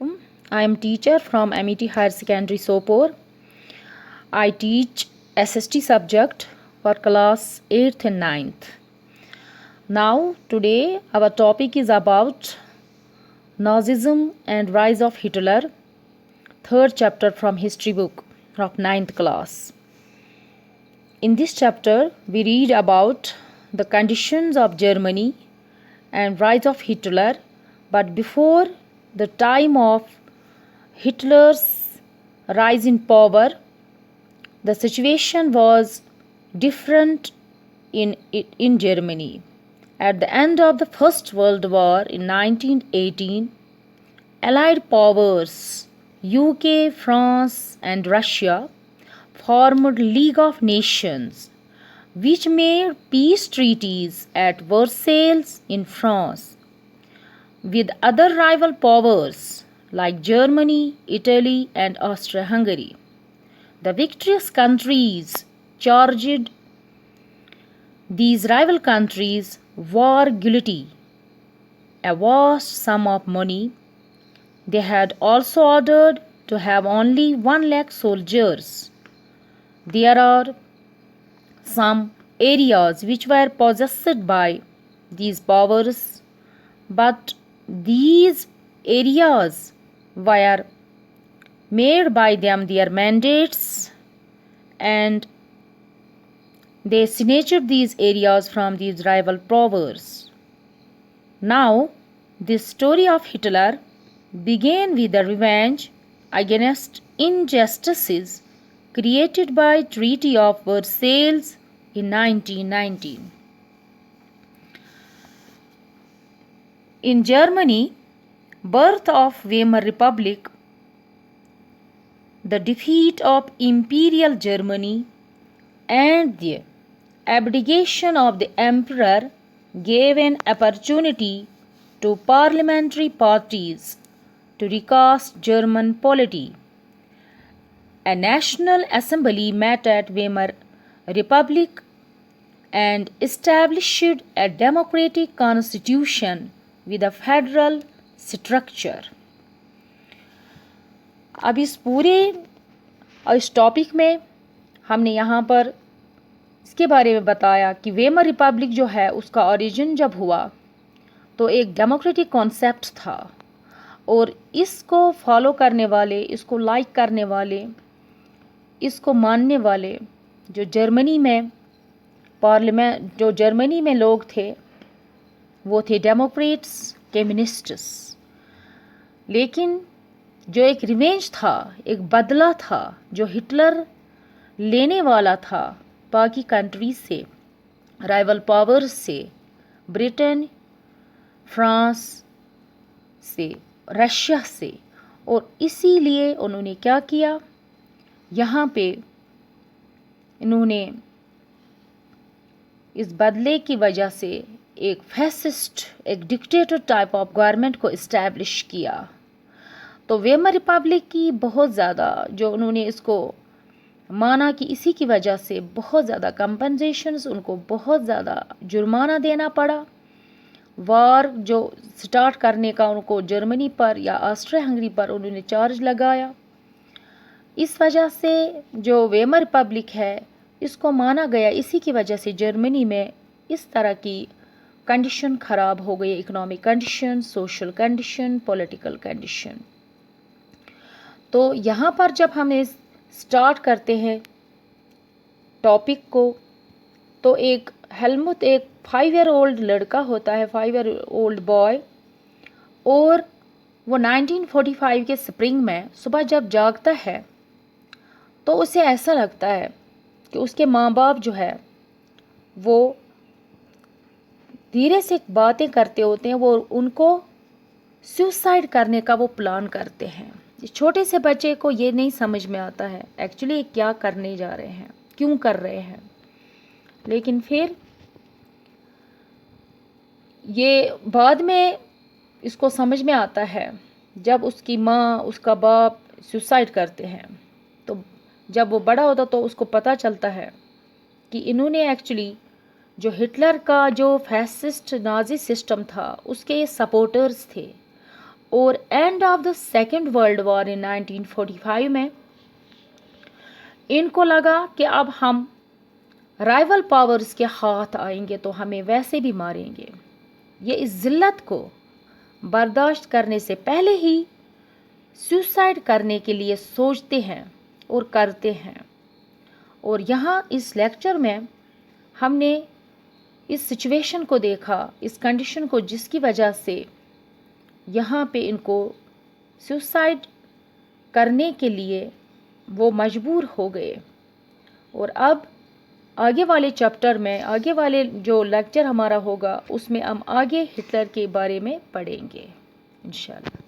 I am teacher from MET Higher Secondary Sopor. I teach SST subject for class 8th and 9th. Now today our topic is about Nazism and rise of Hitler, third chapter from history book of 9th class. In this chapter we read about the conditions of Germany and rise of Hitler, but before the time of Hitler's rise in power, the situation was different in Germany. At the end of the First World War in 1918, Allied powers UK, France and Russia formed League of Nations, which made peace treaties at Versailles in France with other rival powers like Germany, Italy and Austria-Hungary. The victorious countries charged these rival countries war guilty a vast sum of money. They had also ordered to have only 1 lakh soldiers. There are some areas which were possessed by these powers, but these areas were made by them their mandates, and they snatched these areas from these rival powers. Now, this story of Hitler began with the revenge against injustices created by Treaty of Versailles in 1919. In Germany, birth of Weimar Republic, the defeat of Imperial Germany and the abdication of the emperor gave an opportunity to parliamentary parties to recast German polity. A national assembly met at Weimar Republic and established a democratic constitution with a federal structure. अब इस topic में हमने यहाँ पर इसके बारे में बताया कि वेमर रिपब्लिक जो है उसका ओरिजिन जब हुआ तो एक डेमोक्रेटिक कॉन्सेप्ट था, और इसको फॉलो करने वाले, इसको लाइक करने वाले, इसको मानने वाले जो जर्मनी में लोग थे वो थे डेमोक्रेट्स, कम्युनिस्ट्स। लेकिन जो एक रिवेंज था, एक बदला था जो हिटलर लेने वाला था बाकी कंट्रीज से, राइवल पावर्स से, ब्रिटेन, फ्रांस से, रशिया से, और इसीलिए उन्होंने क्या किया, यहाँ पे इन्होंने इस बदले की वजह से एक फैसिस्ट, एक डिक्टेटर टाइप ऑफ गवर्नमेंट को इस्टेब्लिश किया। तो वेमर रिपब्लिक की बहुत ज़्यादा जो उन्होंने इसको माना कि इसी की वजह से बहुत ज़्यादा कंपनसेशंस, उनको बहुत ज़्यादा जुर्माना देना पड़ा। वार जो स्टार्ट करने का उनको जर्मनी पर या ऑस्ट्रिया हंगरी पर उन्होंने चार्ज लगाया। इस वजह से जो वेमर रिपब्लिक है इसको माना गया, इसी की वजह से जर्मनी में इस तरह की कंडीशन ख़राब हो गई, economic condition, social condition, political condition. तो यहाँ पर जब हम स्टार्ट करते हैं टॉपिक को, तो एक हेलमुट, एक 5 ईयर ओल्ड लड़का होता है, 5 ईयर ओल्ड बॉय, और वो 1945 के स्प्रिंग में सुबह जब जागता है तो उसे ऐसा लगता है कि उसके माँ बाप जो है वो धीरे से बातें करते होते हैं, वो उनको सुसाइड करने का वो प्लान करते हैं। छोटे से बच्चे को ये नहीं समझ में आता है एक्चुअली क्या करने जा रहे हैं, क्यों कर रहे हैं, लेकिन फिर ये बाद में इसको समझ में आता है जब उसकी माँ, उसका बाप सुसाइड करते हैं। तो जब वो बड़ा होता तो उसको पता चलता है कि इन्होंने एक्चुअली जो हिटलर का जो फैसिस्ट नाजी सिस्टम था उसके सपोर्टर्स थे, اور end of the second world war in 1945 میں ان کو لگا کہ اب ہم رائیول پاورز کے ہاتھ آئیں گے تو ہمیں ویسے بھی ماریں گے. یہ اس ذلت کو برداشت کرنے سے پہلے ہی سوسائڈ کرنے کے لیے سوچتے ہیں اور کرتے ہیں. اور یہاں اس لیکچر میں ہم نے اس سچویشن کو دیکھا, اس کنڈیشن کو, جس کی وجہ سے یہاں پہ ان کو سوسائڈ کرنے کے لیے وہ مجبور ہو گئے. اور اب آگے والے چیپٹر میں, آگے والے جو لیکچر ہمارا ہوگا, اس میں ہم آگے ہٹلر کے بارے میں پڑھیں گے انشاءاللہ.